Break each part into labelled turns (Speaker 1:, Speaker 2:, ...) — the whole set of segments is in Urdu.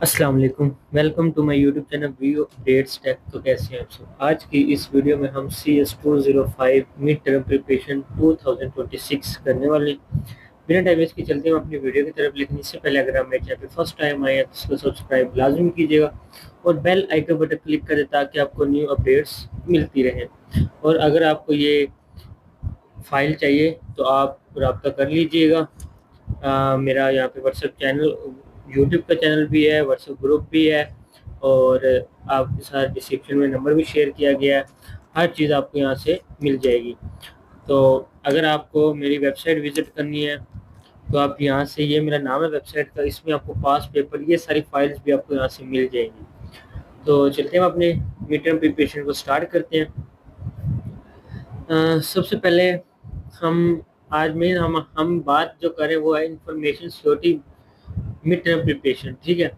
Speaker 1: السلام علیکم، welcome to my YouTube channel view updates tech. تو کیسے ہیں آپ سب؟ آج کی اس ویڈیو میں ہم CS 205 مڈ ٹرم پریپریشن 2026 کرنے والے ہیں۔ بنا ٹائم ویسٹ کے چلتے ہیں اپنی ویڈیو کی طرف، لیکن اس سے پہلے اگر آپ میرے چینل پہ فرسٹ ٹائم آئے ہیں تو اس کو سبسکرائب لازمی کیجیے گا اور بیل آئیکن بٹن کلک کریں تاکہ آپ کو نیو اپڈیٹس ملتی رہیں۔ اور اگر آپ کو یہ فائل چاہیے تو آپ رابطہ کر لیجیے گا۔ میرا یہاں پہ واٹس ایپ چینل، یوٹیوب کا چینل بھی ہے، واٹس ایپ گروپ بھی ہے، اور آپ کے ساتھ ڈسکرپشن میں نمبر بھی شیئر کیا گیا ہے۔ ہر چیز آپ کو یہاں سے مل جائے گی۔ تو اگر آپ کو میری ویب سائٹ وزٹ کرنی ہے تو آپ یہاں سے، یہ میرا نام ہے ویب سائٹ کا، اس میں آپ کو پاس پیپر، یہ ساری فائلز بھی آپ کو یہاں سے مل جائیں گی۔ تو چلتے ہیں اپنے مڈ ٹرم پریپریشن کو سٹارٹ کرتے ہیں۔ سب سے پہلے ہم بات جو کریں وہ ہے information security mid term preparation, ٹھیک ہے۔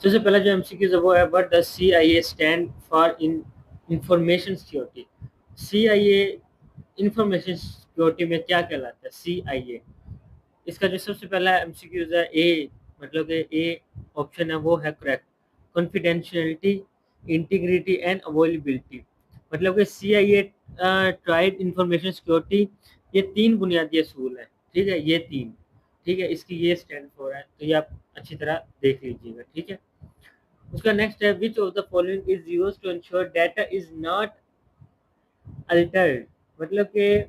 Speaker 1: سب سے پہلا جو ایم سی کیو وہ ہے، what does CIA stand for information security? CIA information security میں کیا کہلاتا ہے؟ CIA اس کا جو سب سے پہلا ایم سی کیو ہے، مطلب کہ اے آپشن ہے، وہ ہے correct, confidentiality, integrity and availability. مطلب کہ CIA ٹرائڈ انفارمیشن سیکورٹی، یہ 3 بنیادی اصول ہیں، ٹھیک ہے، یہ 3، ٹھیک ہے، اس کی یہ اسٹینڈ فور ہے، تو یہ آپ اچھی طرح دیکھ لیجیے گا، ٹھیک ہے۔ اس کا نیکسٹ ہے، which of the following is used to ensure data is not altered? مطلب کہ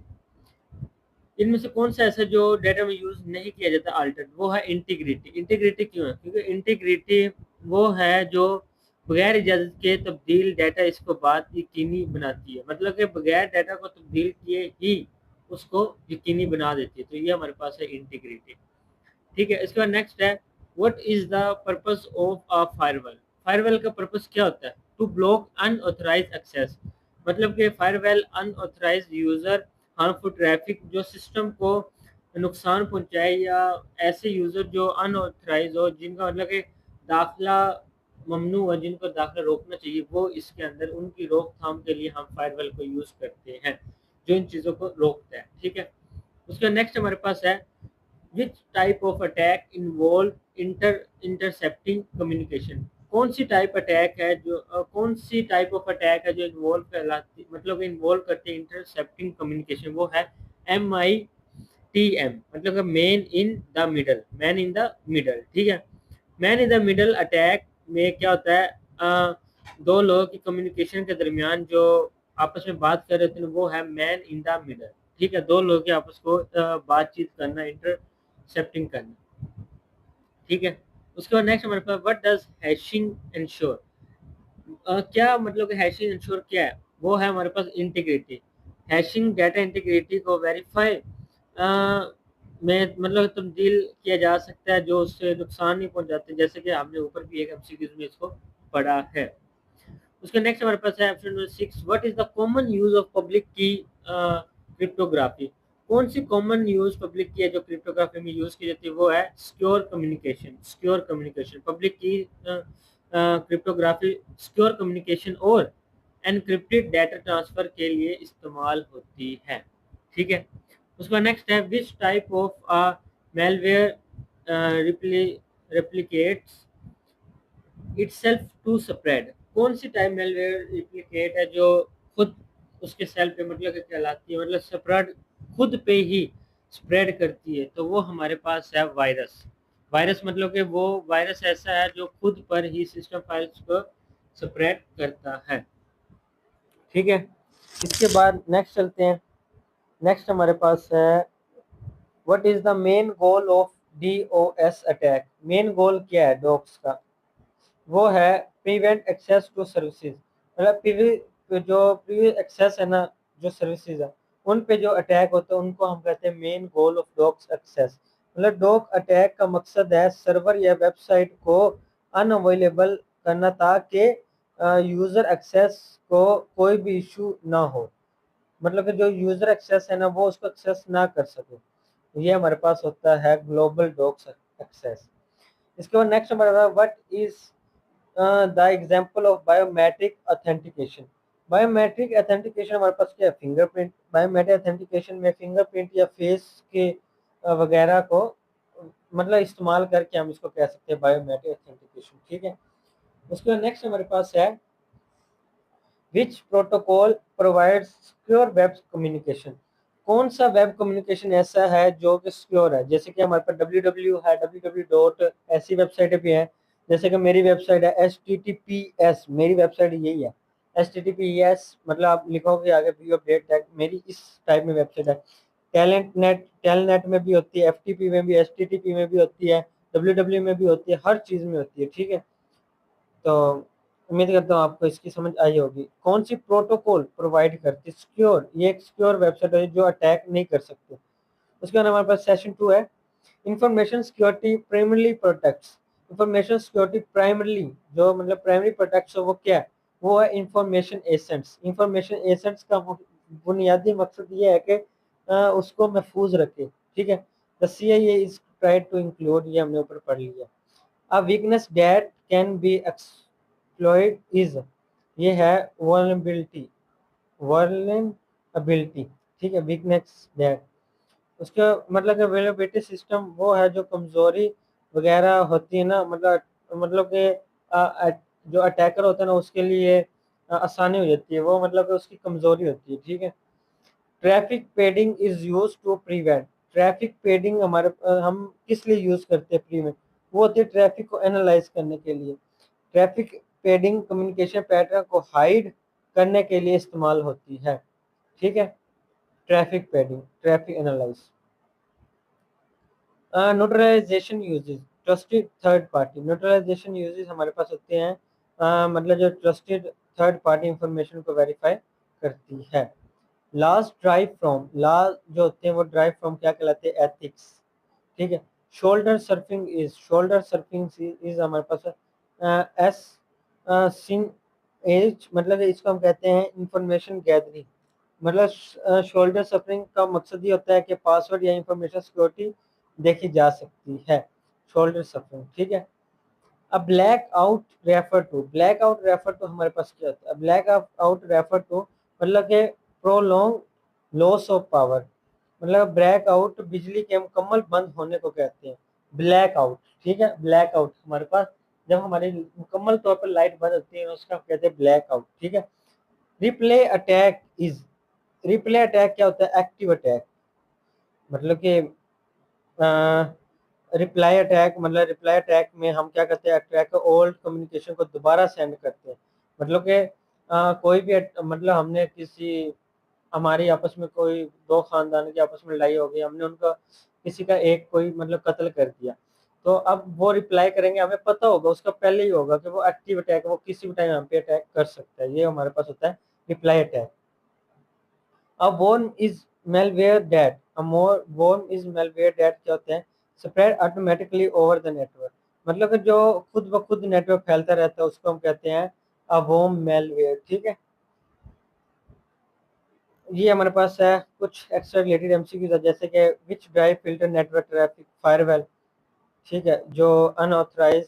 Speaker 1: ان میں سے کون سا ایسا جو ڈیٹا میں یوز نہیں کیا جاتا الٹرڈ؟ وہ ہے انٹیگریٹی۔ انٹیگریٹی کیوں ہے؟ کیونکہ انٹیگریٹی وہ ہے جو بغیر اجازت کے تبدیل ڈیٹا اس کو بات یقینی بناتی ہے، مطلب کہ بغیر ڈیٹا کو تبدیل کیے ہی اس کو یقینی بنا دیتی ہے، تو یہ ہمارے پاس ہے انٹیگریٹی، ٹھیک ہے۔ اس کے بعد نیکسٹ ہے، what is the purpose of a firewall؟ Firewall کا پرپس کیا ہوتا ہے؟ To block unauthorized access, مطلب کہ firewall unauthorized user harmful traffic, جو سسٹم کو نقصان پہنچائے، یا ایسے یوزر جو ان آتھورائز ہو، جن کا مطلب کہ داخلہ ممنوع ہے، جن کو داخلہ روکنا چاہیے، وہ اس کے اندر، ان کی روک تھام کے لیے ہم فائر ویل کو یوز کرتے ہیں، جو ان چیزوں کو روکتا ہے، ٹھیک ہے۔ اس کا نیکسٹ ہمارے پاس ہے، which type of attack involve intercepting communication؟ کون سی ٹائپ اٹیک ہے جو کون سی ٹائپ آف اٹیک ہے جو انوالو کہلاتی، مطلب انوالو کرتے ہیں انٹرسپٹنگ کمیونیکیشن؟ وہ ہے MITM، مطلب کہ مین ان the middle, main in the middle, ٹھیک ہے۔ مین ان دا مڈل اٹیک میں کیا ہوتا ہے؟ دو لوگوں کی کمیونیکیشن کے درمیان جو آپس میں بات کر رہے ہوتے ہیں وہ ہے مین ان دا مڈل، ٹھیک ہے، دو لوگوں کے آپس کو بات چیت کرنا، انٹرسپٹنگ کرنا، ٹھیک ہے۔ اس کے بعد نیکسٹ ہمارے پاس، وٹ ڈز ہیشنگ انشور؟ کیا مطلب کہ ہیشنگ انشور کیا ہے؟ وہ ہے ہمارے پاس انٹیگریٹی۔ ہیشنگ ڈیٹا انٹیگریٹی کو ویریفائی میں مطلب تبدیل کیا جا سکتا ہے جو اس سے نقصان نہیں پہنچاتے، جیسے کہ ہم نے اوپر بھی ایک MCQ میں اس کو پڑھا ہے۔ اس کے نیکسٹ ہمارے پاس ہے option number 6، what is the common use of public کی کرپٹوگرافی؟ کون سی کامن یوز پبلک کی ہے جو کرپٹوگرافی میں یوز کی جاتی ہے؟ وہ ہے secure communication. Secure communication, public کی کرپٹوگرافی سیکیور کمیونیکیشن اور انکرپٹڈ ڈیٹا ٹرانسفر کے لیے استعمال ہوتی ہے، ٹھیک ہے۔ اس کا نیکسٹ ہے، which type of malware replicates itself to spread؟ کون سی ٹائپ میل ویئر ریپلیکیٹ ہے جو خود اس کے سیل پہ مطلب کہ کہلاتی ہے، مطلب سپریڈ خود پہ ہی سپریڈ کرتی ہے؟ تو وہ ہمارے پاس ہے وائرس۔ وائرس مطلب کہ وہ وائرس ایسا ہے جو خود پر ہی سسٹم فائلز کو سپریڈ کرتا ہے، ٹھیک ہے۔ اس کے بعد نیکسٹ چلتے ہیں۔ نیکسٹ ہمارے پاس ہے، what is the main goal of DOS attack؟ مین گول کیا ہے ڈوکس کا؟ وہ ہے پریونٹ ایکسیس ٹو سروسز، مطلب جو پریویس ایکسیس ہے نا، جو سروسز ہے ان پہ جو اٹیک ہوتا ہے ان کو ہم کہتے ہیں مین گول آف ڈوکس ایکسیس۔ مطلب ڈوک اٹیک کا مقصد ہے سرور یا ویب سائٹ کو ان اویلیبل کرنا تاکہ یوزر ایکسیس کو کوئی بھی ایشو نہ ہو، مطلب کہ جو یوزر ایکسیس ہے نا وہ اس کو ایکسیس نہ کر سکے، یہ ہمارے پاس ہوتا ہے گلوبل ڈوکس ایکسیس۔ اس کے بعد نیکسٹ ہمارا، what is the example of biometric authentication? Biometric authentication ہمارے پاس کیا ہے؟ Fingerprint. Biometric authentication میں فنگر پرنٹ یا فیس کے وغیرہ کو مطلب استعمال کر کے ہم اس کو کہہ سکتے ہیں بایومیٹرک اتھینٹیکیشن. ٹھیک ہے. اس کے بعد نیکسٹ ہمارے پاس ہے which protocol provide secure web communication. کون سا ویب کمیونیکیشن ایسا ہے جو کہ سیکیور ہے؟ جیسے کہ ہمارے پاس www ہے, www. ایسی ویب سائٹیں بھی ہیں جیسے کہ میری ویب سائٹ ہے HTTPS. میری ویب سائٹ یہی ہے HTTPS, مطلب آپ لکھو گے آگے ویو اپڈیٹ ٹیگ, میری اس ٹائپ میں ویب سائٹ ہے. ٹیل نیٹ میں بھی ہوتی ہے, FTP میں بھی, HTTP میں بھی ہوتی ہے, WW میں بھی ہوتی ہے, ہر چیز میں ہوتی ہے. ٹھیک ہے. تو امید کرتا ہوں آپ کو اس کی سمجھ آئی ہوگی. کون سی پروٹوکول پرووائڈ کرتی سیکیور, یہ ایک سیکیور ویب سائٹ ہے جو اٹیک نہیں کر سکتے. اس کے بعد ہمارے پاس سیشن 2 ہے information security primarily protects. Information security primarily جو مطلب پرائمری پروٹیکٹس وہ کیا ہے؟ وہ ہے انفارمیشن ایسنٹس. انفارمیشن ایسنٹس کا بنیادی مقصد یہ ہے کہ اس کو محفوظ رکھے. ٹھیک ہے. دا CIA is tried to include, یہ ہم نے اوپر پڑھ لیا. A weakness that can be exploited is, یہ ہے vulnerability. ٹھیک ہے. weakness that, اس کا مطلب کہ vulnerability سسٹم وہ ہے جو کمزوری وغیرہ ہوتی ہے نا, مطلب کہ جو اٹیکر ہوتا ہے نا اس کے لیے آسانی ہو جاتی ہے, وہ مطلب کہ اس کی کمزوری ہوتی ہے. ٹھیک ہے. Traffic padding is use to prevent. Traffic padding ہم کس لیے یوز کرتے ہیں پریوینٹ؟ وہ ہوتی ہے ٹریفک کو اینالائز کرنے کے لیے. ٹریفک پیڈنگ کمیونیکیشن پیٹرن کو ہائڈ کرنے کے لیے استعمال ہوتی ہے. ٹھیک ہے. Traffic padding, traffic analyse. Neutralisation uses trusted third party. Neutralisation uses ہمارے پاس ہوتے ہیں مطلب جو ٹرسٹڈ تھرڈ پارٹی انفارمیشن کو ویریفائی کرتی ہے. لاس ڈرائیو فرام, لا جو ہوتے ہیں وہ ڈرائیو فرام کیا کہلاتے ہیں؟ ایتھکس. ٹھیک ہے. شولڈر سرفنگ از ہمارے پاس ایس سن ایج, مطلب اس کو ہم کہتے ہیں انفارمیشن گیدرنگ. مطلب شولڈر سرفنگ کا مقصد یہ ہوتا ہے کہ پاسورڈ یا انفارمیشن سیکورٹی دیکھی جا سکتی ہے. Shoulder surfing. ٹھیک ہے. اب blackout refer to, blackout refer to ہمارے پاس کیا ہوتا ہے؟ بلیک آؤٹ ریفر ٹو مطلب کہ پرولونگ لاس آف پاور. مطلب بلیک آؤٹ بجلی کے مکمل بند ہونے کو کہتے ہیں بلیک آؤٹ. ٹھیک ہے. بلیک آؤٹ ہمارے پاس جب ہماری مکمل طور پر لائٹ بند ہوتی ہے اس کا کہتے ہیں بلیک آؤٹ. ٹھیک ہے. ریپلے اٹیک از, ریپلے اٹیک کیا ہوتا ہے؟ Active attack. مطلب کہ ریپلائی اٹیک, مطلب ریپلائی اٹیک میں ہم کیا کرتے ہیں؟ اٹیک اولڈ کمیونیکیشن کو دوبارہ سینڈ کرتے ہیں. مطلب کہ کوئی بھی مطلب ہم نے ہماری آپس میں کوئی دو خاندان کی آپس میں لڑائی ہو گئی, ہم نے ان کا کسی کا ایک کوئی مطلب قتل کر دیا, تو اب وہ ریپلائی کریں گے, ہمیں پتہ ہوگا اس کا پہلے ہی ہوگا کہ وہ ایکٹیو اٹیک, وہ کسی بھی ٹائم ہم پہ اٹیک کر سکتا ہے. یہ ہمارے پاس ہوتا ہے ریپلائی اٹیک. اب worms is malware that, worms is malware that کیا ہوتے ہیں؟ Spread automatically over the network. مطلب کہ جو خود بخود نیٹورک پھیلتا رہتا ہے اس کو ہم کہتے ہیں وارم میل ویئر. ٹھیک ہے. یہ ہمارے پاس ہے کچھ ایکسٹرا ریلیٹڈ MCQs جیسے کہ which drive filter network traffic firewall. ٹھیک ہے. جو ان آتھرائز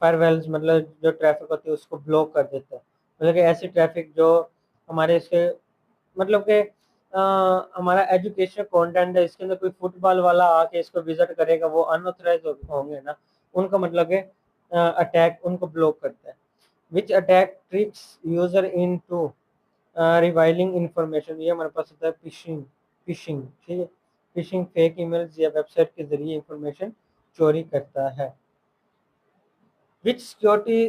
Speaker 1: فائر ویلز مطلب جو ٹریفک ہوتی ہے اس کو بلاک کر دیتا ہے. مطلب کہ ایسی ٹریفک جو ہمارے اس کے مطلب کہ ہمارا ایجوکیشن کانٹینٹ ہے, اس کے اندر کوئی فٹ بال والا آ کے اس کو وزٹ کرے گا, وہ ان آتھرائز ہوں گے نا, ان کا مطلب کہ اٹیک ان کو بلاک کرتا ہے. Which attack tricks user into revealing information. یہ ہمارے پاس ہوتا ہے فشنگ. ٹھیک ہے. فشنگ فیک ای میلز یا ویب سائٹ کے ذریعے انفارمیشن چوری کرتا ہے. Which security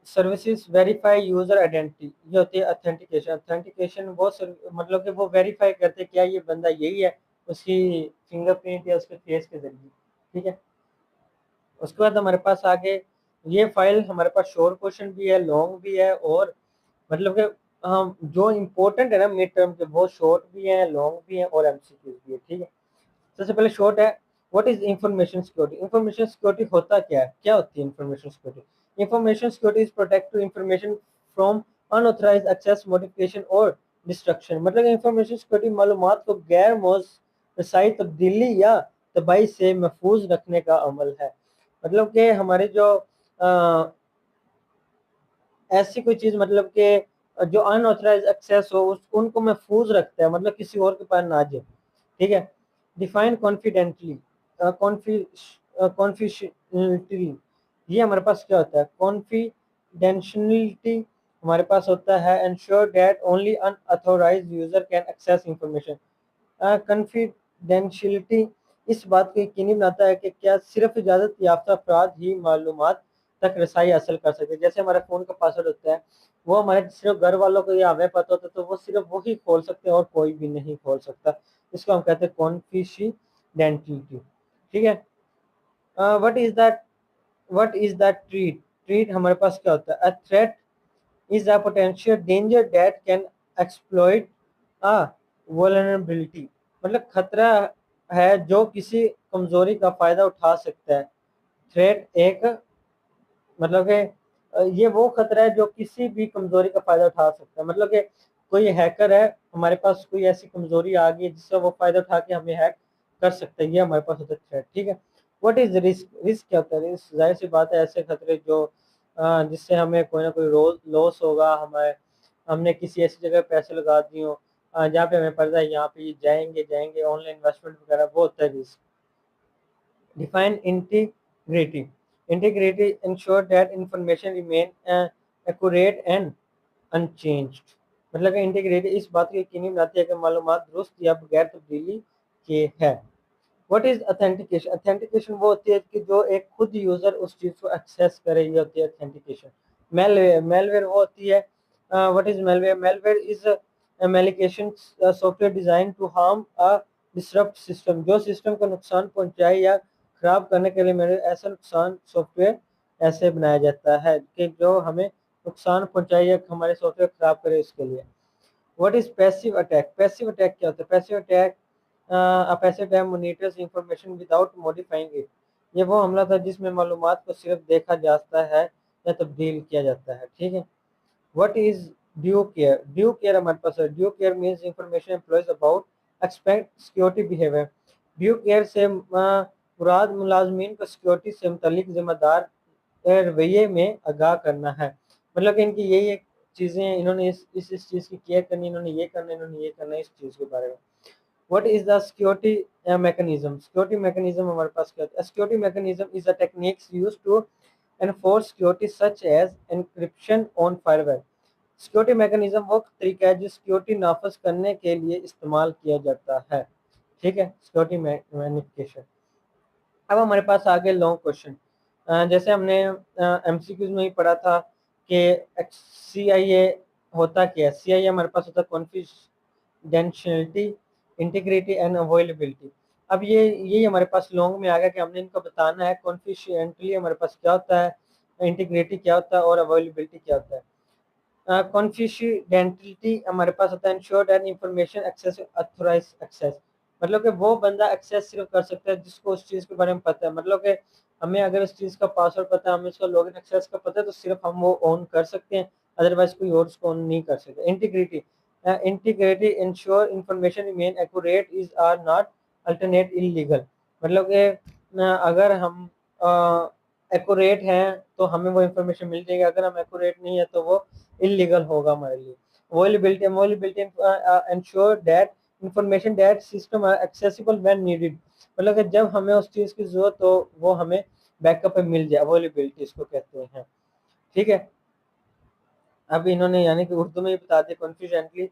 Speaker 1: services verify user identity. یہ ہوتی ہے اتھینٹیکیشن. اتھینٹیکیشن وہ مطلب کہ وہ ویریفائی کرتے کیا یہ بندہ یہی ہے, اس کی فنگر پرنٹ یا اس کے فیس کے ذریعے. ٹھیک ہے. اس کے بعد ہمارے پاس آگے یہ فائل ہمارے پاس شورٹ کوشچن بھی ہے, لانگ بھی ہے, اور مطلب کہ جو امپورٹنٹ ہے نا مڈ ٹرم کے وہ شارٹ بھی ہیں, لانگ بھی ہیں, اور MCQs بھی ہے. ٹھیک ہے. سب سے پہلے شارٹ ہے what is information security. Information security ہوتا کیا ہے, کیا ہوتی ہے information security? Information security is protect information from unauthorized access, modification اور ڈسٹرکشن. مطلب انفارمیشن سیکورٹی معلومات کو غیر رسائی تبدیلی یا تباہی سے محفوظ رکھنے کا عمل ہے. مطلب کہ ہمارے جو ایسی کوئی چیز مطلب کہ جو ان آتھرائز ایکسیس ہو ان کو محفوظ رکھتا ہے, مطلب کسی اور کے پاس نہ جائے. ٹھیک ہے. ڈیفائن کانفیڈنٹلی کانفیڈینشیلٹی، یہ ہمارے پاس کیا ہوتا ہے؟ کانفیڈینشیلٹی ہمارے پاس ہوتا ہے ensure that only an authorized user can access information. Confidentiality اس بات کو یقینی بناتا ہے کہ کیا صرف اجازت یافتہ افراد ہی معلومات تک رسائی حاصل کر سکتے. جیسے ہمارے فون کا پاسورڈ ہوتا ہے وہ ہمارے صرف گھر والوں کو یا ہمیں پتہ ہوتا ہے تو وہ صرف وہی کھول سکتے ہیں اور کوئی بھی نہیں کھول سکتا. اس کو ہم کہتے ہیں کانفیڈینشیلٹی. ٹھیک ہے. وٹ از دا ٹریٹ ہمارے پاس کیا ہوتا ہے؟ Threat is a potential danger that can exploit a vulnerability. مطلب خطرہ ہے جو کسی کمزوری کا فائدہ اٹھا سکتا ہے. تھریٹ ایک مطلب کہ یہ وہ خطرہ ہے جو کسی بھی کمزوری کا فائدہ اٹھا سکتا ہے. مطلب کہ کوئی ہیکر ہے ہمارے پاس کوئی ایسی کمزوری آ گئی جس سے وہ فائدہ اٹھا کے ہمیں ہیک کر سکتا ہے. یہ ہمارے پاس ہوتا ہے تھریٹ. ٹھیک ہے. What is risk? رسک کیا ہوتا ہے؟ رسک ظاہر سی بات ہے ایسے خطرے جو جس سے ہمیں کوئی نہ کوئی لاس ہوگا. ہم نے کسی ایسی جگہ پیسے لگا دیے ہوں جہاں پہ ہمیں پڑتا ہے یہاں پہ جائیں گے آن لائن انویسٹمنٹ وغیرہ، وہ ہوتا ہے risk. Define integrity. Integrity ensure that information remain accurate and unchanged. مطلب کہ انٹیگریٹی اس بات کو یقینی بناتی ہے کہ معلومات درست یا بغیر تبدیلی کے ہے. What is authentication? اتھینٹیکیشن وہ ہوتی ہے کہ جو ایک خود یوزر اس چیز کو ایکسیس کرے. یہ ہوتی ہے اتھینٹیکیشن. میلویئر وہ ہوتی ہے what is malware? Malware is malicious software design to harm disrupt system. جو سسٹم کو نقصان پہنچائے یا خراب کرنے کے لیے ایسا نقصان سافٹ ویئر ایسے بنایا جاتا ہے کہ جو ہمیں نقصان پہنچائے یا ہمارے سافٹ ویئر خراب کرے اس کے لیے. What is passive attack? Passive attack کیا ہوتا ہے؟ Passive attack passive attack monitors information without modifying it. یہ وہ حملہ تھا جس میں معلومات کو صرف دیکھا جاتا ہے یا تبدیل کیا جاتا ہے. ٹھیک ہے. What is due care? Due care ہمارے پاس ہے. Due care means information employees about expect security behaviour. Due care سے مراد ملازمین کو سیکورٹی سے متعلق ذمہ دار رویے میں آگاہ کرنا ہے. مطلب کہ ان کی یہی ایک چیزیں ہیں، انہوں نے اس چیز کی کیئر کرنی، انہوں نے یہ کرنا، انہوں نے یہ کرنا اس چیز کے بارے میں. What is the security mechanism? Security mechanism ہمارے پاس کیا ہوتا ہے؟ Security mechanism is a techniques used to enforce security such as encryption on firewall. Security mechanism وہ طریقہ ہے جو سیکورٹی نافذ کرنے کے لیے استعمال کیا جاتا ہے. ٹھیک ہے. سیکورٹی مینیفیکیشن. اب ہمارے پاس آگے لانگ کوشچن. جیسے ہم نے ایم سی کیوز میں ہی پڑھا تھا کہ سی آئی اے ہوتا کیا ہے. سی آئی اے ہمارے پاس ہوتا ہے کانفیڈینشیلٹی، انٹیگریٹی اینڈ اویلیبلٹی. اب یہی ہمارے پاس لانگ میں آ گیا کہ ہم نے ان کو بتانا ہے کانفیڈینشیلٹی ہمارے پاس کیا ہوتا ہے، انٹیگریٹی کیا ہوتا ہے اور اویلیبلٹی کیا ہوتا ہے. کانفیڈینشیلٹی ہمارے پاس ہوتا ہے ensure that information access authorise access. مطلب کہ وہ بندہ ایکسیس صرف کر سکتا ہے جس کو اس چیز کے بارے میں پتہ ہے. مطلب کہ ہمیں اگر اس چیز کا پاسورڈ پتہ ہے، ہمیں اس کا لاگ ان ایکسیس کا پتہ ہے تو صرف ہم وہ آن کر سکتے ہیں، ادروائز کوئی اور اس کو آن نہیں کر سکتا. Integrity ensure information remain accurate is are not alternate illegal. مطلب کہ اگر ہم ایکوریٹ ہیں تو ہمیں وہ انفارمیشن مل جائے گی، اگر ہم ایکوریٹ نہیں ہے تو وہ انلیگل ہوگا ہمارے لیے. Availability ensure that information that system are accessible when needed. مطلب کہ جب ہمیں اس چیز کی ضرورت ہو وہ ہمیں بیک اپ پہ مل جائے. اویلیبلٹی اس کو کہتے ہیں. ٹھیک ہے. اب انہوں نے یعنی کہ اردو میں ہی بتا دیا کانفیڈینٹلی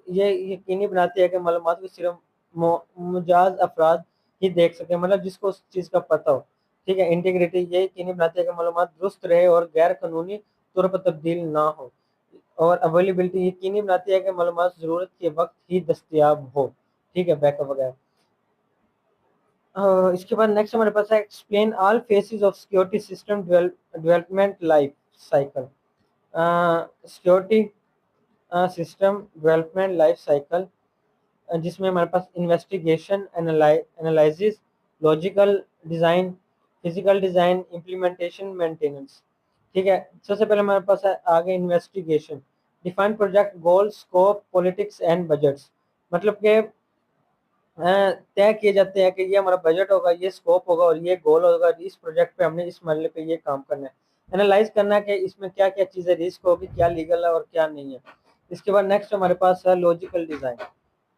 Speaker 1: یہ یقینی بناتی ہے کہ معلومات کو صرف مجاز افراد ہی دیکھ سکیں، مطلب جس کو اس چیز کا پتہ ہو. ٹھیک ہے. انٹیگریٹی یہ یقینی بناتی ہے کہ معلومات درست رہے اور غیر قانونی طور پر تبدیل نہ ہو. اور اویلیبلٹی یقینی بناتی ہے کہ معلومات ضرورت کے وقت ہی دستیاب ہو. ٹھیک ہے. بیک اپ وغیرہ. اس کے بعد نیکسٹ ہمارے پاس ہے explain all phases of security system development life cycle. Security system development life cycle جس میں ہمارے پاس investigation, analysis, logical design, physical design, implementation, maintenance. ٹھیک ہے. سب سے پہلے ہمارے پاس ہے آگے investigation. Define project goal, scope, politics and budgets. مطلب کہ طے کیے جاتے ہیں کہ یہ ہمارا بجٹ ہوگا، یہ اسکوپ ہوگا اور یہ گول ہوگا، اس پروجیکٹ پہ ہم نے اس مرحلے پہ یہ کام کرنا ہے. انالائز کرنا ہے کہ اس میں کیا کیا چیزیں رسک ہوگی، کیا لیگل ہے اور کیا نہیں ہے. اس کے بعد نیکسٹ ہمارے پاس ہے لاجیکل ڈیزائن.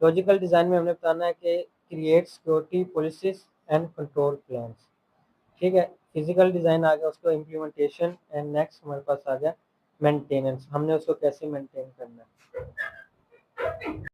Speaker 1: لاجیکل ڈیزائن میں ہم نے بتانا ہے کہ create security policies and control plans. ٹھیک ہے. فزیکل ڈیزائن آ گیا, اس کو امپلیمنٹیشن, اینڈ نیکسٹ ہمارے پاس آ گیا مینٹیننس. ہم نے اس کو کیسے مینٹین کرنا ہے.